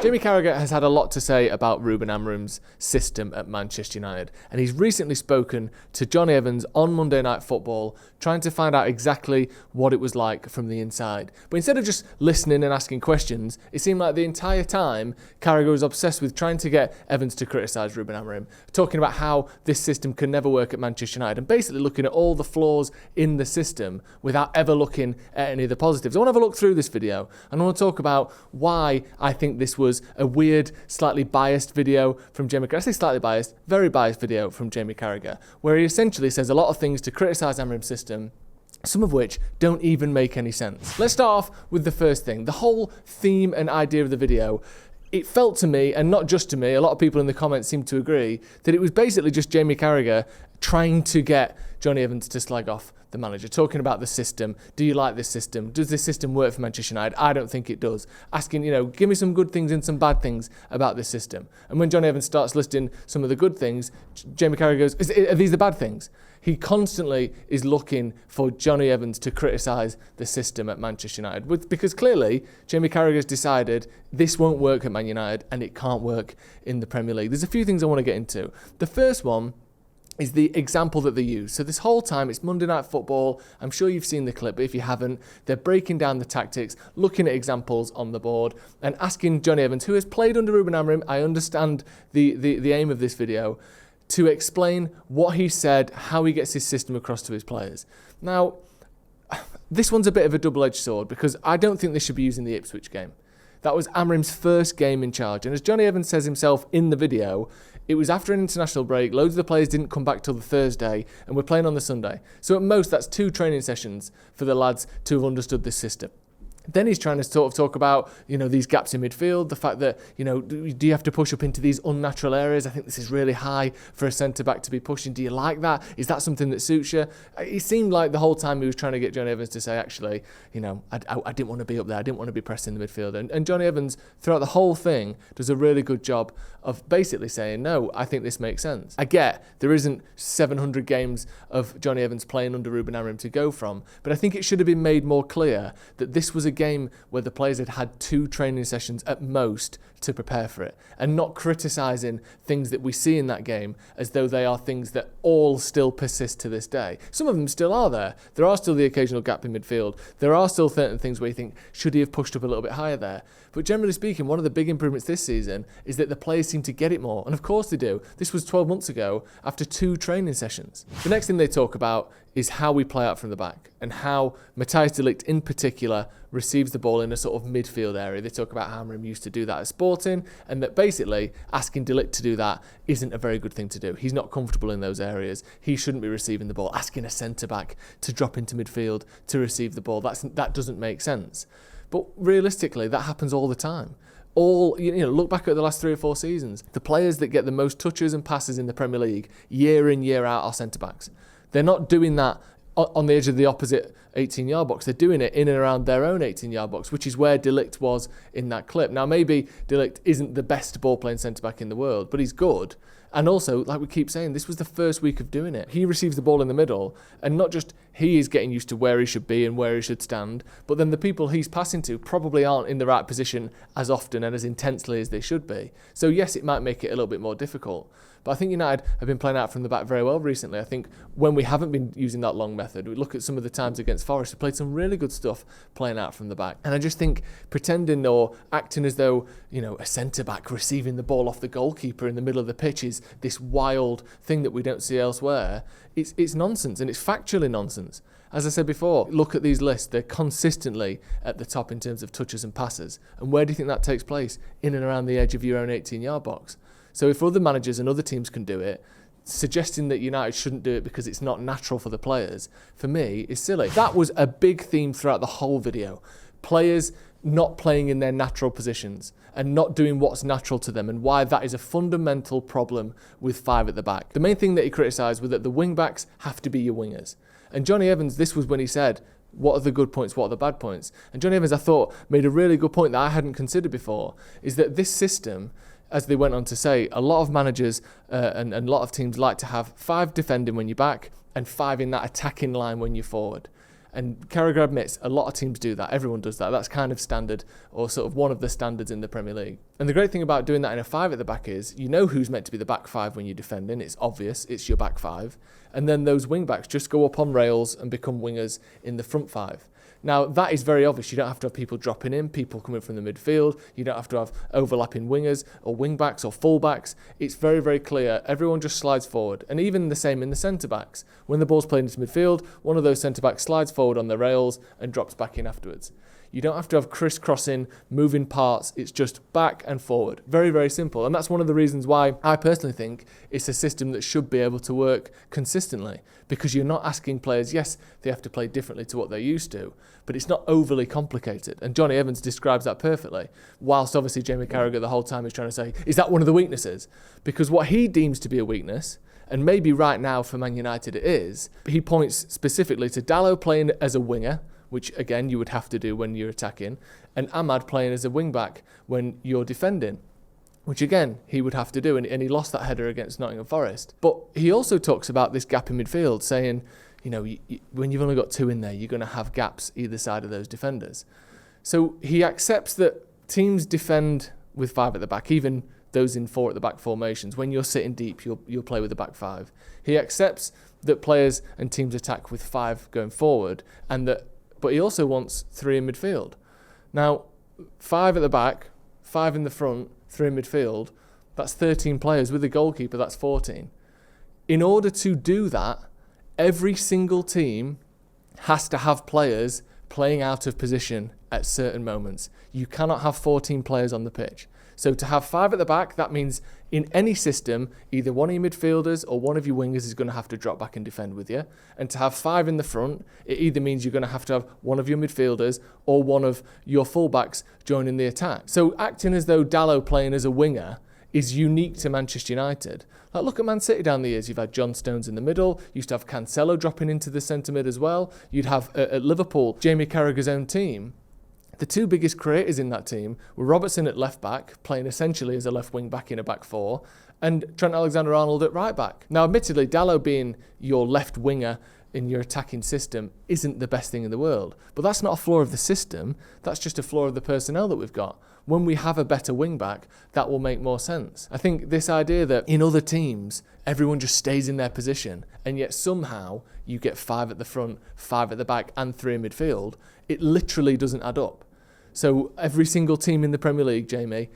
Jamie Carragher has had a lot to say about Ruben Amorim's system at Manchester United, and he's recently spoken to Jonny Evans on Monday Night Football, trying to find out exactly what it was like from the inside. But instead of just listening and asking questions, it seemed like the entire time Carragher was obsessed with trying to get Evans to criticise Ruben Amorim, talking about how this system can never work at Manchester United, and basically looking at all the flaws in the system without ever looking at any of the positives. I want to have a look through this video, and I want to talk about why I think this was a weird, slightly biased video from Jamie Carragher. I say slightly biased, very biased video from Jamie Carragher, where he essentially says a lot of things to criticise Amorim's system, some of which don't even make any sense. Let's start off with the first thing. The whole theme and idea of the video, it felt to me, and not just to me, a lot of people in the comments seem to agree, that it was basically just Jamie Carragher trying to get Jonny Evans to slag off the manager, talking about the system. Do you like this system? Does this system work for Manchester United? I don't think it does. Asking, give me some good things and some bad things about this system. And when Jonny Evans starts listing some of the good things, Jamie Carragher goes, are these the bad things? He constantly is looking for Jonny Evans to criticise the system at Manchester United, because clearly Jamie Carragher has decided this won't work at Man United and it can't work in the Premier League. There's a few things I want to get into. The first one is the example that they use. So this whole time, it's Monday Night Football. I'm sure you've seen the clip, but if you haven't, they're breaking down the tactics, looking at examples on the board, and asking Jonny Evans, who has played under Ruben Amorim, I understand the aim of this video, to explain what he said, how he gets his system across to his players. Now, this one's a bit of a double-edged sword, because I don't think this should be used in the Ipswich game. That was Amorim's first game in charge, and as Jonny Evans says himself in the video, it was after an international break, loads of the players didn't come back till the Thursday, and we're playing on the Sunday. So at most, that's 2 training sessions for the lads to have understood this system. Then he's trying to sort of talk about, these gaps in midfield, the fact that, do you have to push up into these unnatural areas? I think this is really high for a centre-back to be pushing. Do you like that? Is that something that suits you? It seemed like the whole time he was trying to get Jonny Evans to say, actually, I didn't want to be up there. I didn't want to be pressing the midfield. And Jonny Evans, throughout the whole thing, does a really good job of basically saying, no, I think this makes sense. I get there isn't 700 games of Jonny Evans playing under Ruben Amorim to go from, but I think it should have been made more clear that this was a game where the players had had 2 training sessions at most to prepare for it, and not criticising things that we see in that game as though they are things that all still persist to this day. Some of them still are there. There are still the occasional gap in midfield. There are still certain things where you think, should he have pushed up a little bit higher there? But generally speaking, one of the big improvements this season is that the players seem to get it more. And of course they do. This was 12 months ago after 2 training sessions. The next thing they talk about is how we play out from the back, and how Matthijs de Ligt in particular receives the ball in a sort of midfield area. They talk about how Amorim used to do that at Sporting, and that basically asking de Ligt to do that isn't a very good thing to do. He's not comfortable in those areas. He shouldn't be receiving the ball. Asking a centre-back to drop into midfield to receive the ball, that doesn't make sense. But realistically, that happens all the time. Look back at the last 3 or 4 seasons. The players that get the most touches and passes in the Premier League, year in, year out, are centre-backs. They're not doing that on the edge of the opposite 18-yard box. They're doing it in and around their own 18-yard box, which is where de Ligt was in that clip. Now, maybe de Ligt isn't the best ball-playing centre-back in the world, but he's good. And also, like we keep saying, this was the first week of doing it. He receives the ball in the middle, and not just he is getting used to where he should be and where he should stand, but then the people he's passing to probably aren't in the right position as often and as intensely as they should be. So yes, it might make it a little bit more difficult. But I think United have been playing out from the back very well recently. I think when we haven't been using that long method, we look at some of the times against Forest, we played some really good stuff playing out from the back. And I just think pretending or acting as though, a centre-back receiving the ball off the goalkeeper in the middle of the pitch is this wild thing that we don't see elsewhere, it's nonsense, and it's factually nonsense. As I said before, look at these lists. They're consistently at the top in terms of touches and passes. And where do you think that takes place? In and around the edge of your own 18-yard box. So if other managers and other teams can do it, suggesting that United shouldn't do it because it's not natural for the players, for me, is silly. That was a big theme throughout the whole video. Players not playing in their natural positions and not doing what's natural to them, and why that is a fundamental problem with 5 at the back. The main thing that he criticised was that the wing-backs have to be your wingers. And Jonny Evans, this was when he said, what are the good points, what are the bad points? And Jonny Evans, I thought, made a really good point that I hadn't considered before, is that this system, as they went on to say, a lot of managers and a lot of teams like to have 5 defending when you're back and 5 in that attacking line when you're forward. And Carragher admits a lot of teams do that. Everyone does that. That's kind of standard, or sort of one of the standards in the Premier League. And the great thing about doing that in a 5 at the back is you know who's meant to be the back 5 when you're defending. It's obvious. It's your back 5. And then those wing backs just go up on rails and become wingers in the front 5. Now, that is very obvious. You don't have to have people dropping in, people coming from the midfield. You don't have to have overlapping wingers or wing backs or full backs. It's very, very clear. Everyone just slides forward. And even the same in the centre backs. When the ball's played into midfield, one of those centre backs slides forward on the rails and drops back in afterwards. You don't have to have crisscrossing, moving parts. It's just back and forward. Very, very simple. And that's one of the reasons why I personally think it's a system that should be able to work consistently, because you're not asking players, yes, they have to play differently to what they're used to, but it's not overly complicated. And Jonny Evans describes that perfectly, whilst obviously Jamie Carragher the whole time is trying to say, is that one of the weaknesses? Because what he deems to be a weakness, and maybe right now for Man United it is, he points specifically to Dalot playing as a winger, which again you would have to do when you're attacking, and Ahmad playing as a wing-back when you're defending, which again he would have to do, and he lost that header against Nottingham Forest. But he also talks about this gap in midfield, saying, you know, when you've only got 2 in there, you're going to have gaps either side of those defenders. So he accepts that teams defend with 5 at the back, even those in 4 at the back formations. When you're sitting deep, you'll play with the back 5. He accepts that players and teams attack with 5 going forward, but he also wants 3 in midfield. Now, 5 at the back, 5 in the front, 3 in midfield, that's 13 players. With the goalkeeper, that's 14. In order to do that, every single team has to have players playing out of position at certain moments. You cannot have 14 players on the pitch. So to have 5 at the back, that means in any system, either one of your midfielders or one of your wingers is going to have to drop back and defend with you. And to have 5 in the front, it either means you're going to have one of your midfielders or one of your fullbacks joining the attack. So acting as though Dalot playing as a winger is unique to Manchester United. Like, look at Man City down the years. You've had John Stones in the middle. You used to have Cancelo dropping into the centre mid as well. You'd have, at Liverpool, Jamie Carragher's own team. The 2 biggest creators in that team were Robertson at left back, playing essentially as a left wing back in a back 4, and Trent Alexander-Arnold at right back. Now, admittedly, Dalot being your left winger in your attacking system isn't the best thing in the world, but that's not a flaw of the system. That's just a flaw of the personnel that we've got. When we have a better wing back, that will make more sense. I think this idea that in other teams, everyone just stays in their position, and yet somehow you get 5 at the front, 5 at the back, and 3 in midfield, it literally doesn't add up. So every single team in the Premier League, Jamie,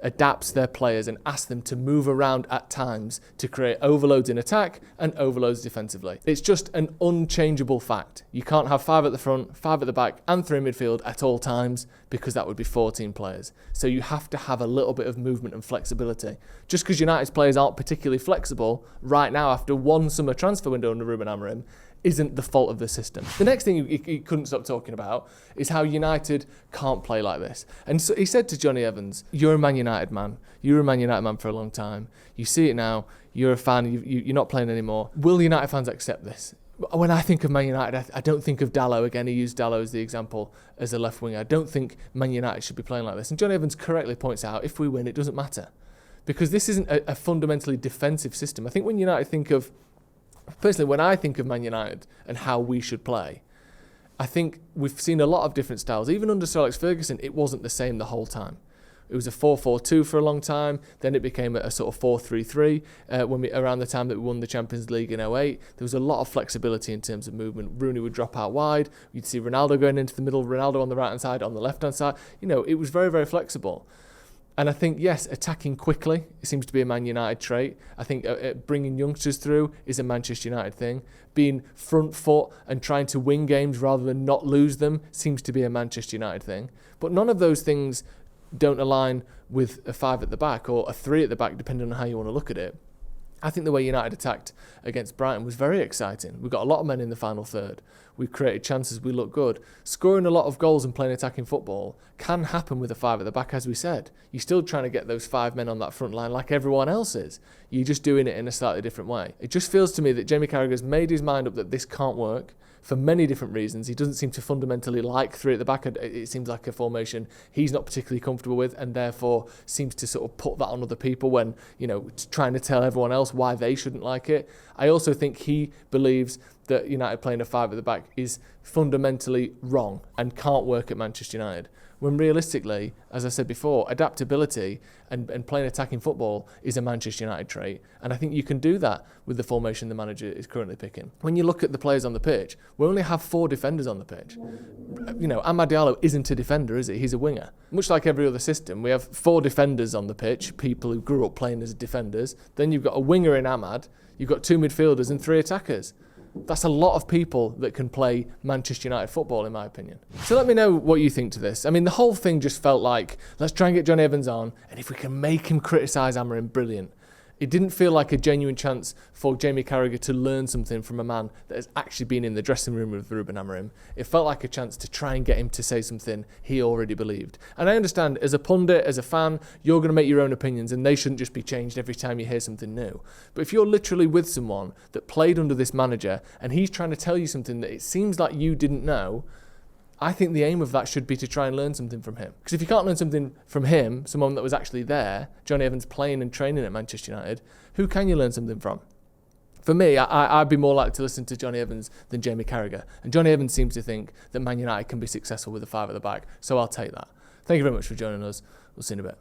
adapts their players and asks them to move around at times to create overloads in attack and overloads defensively. It's just an unchangeable fact. You can't have 5 at the front, 5 at the back, and 3 in midfield at all times, because that would be 14 players. So you have to have a little bit of movement and flexibility. Just because United's players aren't particularly flexible right now after one summer transfer window under Ruben Amorim isn't the fault of the system. The next thing he couldn't stop talking about is how United can't play like this. And so he said to Jonny Evans, you're a Man United man. You were a Man United man for a long time. You see it now. You're a fan. You're not playing anymore. Will United fans accept this? When I think of Man United, I don't think of Dalot. Again, he used Dalot as the example as a left winger. I don't think Man United should be playing like this. And Jonny Evans correctly points out, if we win, it doesn't matter. Because this isn't a fundamentally defensive system. I think when United think of... Personally, when I think of Man United and how we should play, I think we've seen a lot of different styles. Even under Sir Alex Ferguson, it wasn't the same the whole time. It was a 4-4-2 for a long time. Then it became a sort of 4-3-3 around the time that we won the Champions League in 2008. There was a lot of flexibility in terms of movement. Rooney would drop out wide. You'd see Ronaldo going into the middle, Ronaldo on the right-hand side, on the left-hand side. You know, it was very, very flexible. And I think, yes, attacking quickly, it seems to be a Man United trait. I think bringing youngsters through is a Manchester United thing. Being front foot and trying to win games rather than not lose them seems to be a Manchester United thing. But none of those things don't align with a 5 at the back or a 3 at the back, depending on how you want to look at it. I think the way United attacked against Brighton was very exciting. We got a lot of men in the final third. We created chances. We looked good. Scoring a lot of goals and playing attacking football can happen with a 5 at the back, as we said. You're still trying to get those 5 men on that front line like everyone else is. You're just doing it in a slightly different way. It just feels to me that Jamie Carragher's made his mind up that this can't work for many different reasons. He doesn't seem to fundamentally like three at the back. It seems like a formation he's not particularly comfortable with, and therefore seems to sort of put that on other people when, trying to tell everyone else why they shouldn't like it. I also think he believes that United playing a five at the back is fundamentally wrong and can't work at Manchester United. When realistically, as I said before, adaptability and playing attacking football is a Manchester United trait. And I think you can do that with the formation the manager is currently picking. When you look at the players on the pitch, we only have 4 defenders on the pitch. Amad Diallo isn't a defender, is he? He's a winger. Much like every other system, we have 4 defenders on the pitch, people who grew up playing as defenders. Then you've got a winger in Amad, you've got 2 midfielders and 3 attackers. That's a lot of people that can play Manchester United football, in my opinion. So let me know what you think to this. I mean, the whole thing just felt like, let's try and get Jonny Evans on, and if we can make him criticise Amorim, brilliant. It didn't feel like a genuine chance for Jamie Carragher to learn something from a man that has actually been in the dressing room with Ruben Amorim. It felt like a chance to try and get him to say something he already believed. And I understand, as a pundit, as a fan, you're going to make your own opinions and they shouldn't just be changed every time you hear something new. But if you're literally with someone that played under this manager and he's trying to tell you something that it seems like you didn't know, I think the aim of that should be to try and learn something from him. Because if you can't learn something from him, someone that was actually there, Jonny Evans playing and training at Manchester United, who can you learn something from? For me, I'd be more likely to listen to Jonny Evans than Jamie Carragher. And Jonny Evans seems to think that Man United can be successful with a 5 at the back, so I'll take that. Thank you very much for joining us. We'll see you in a bit.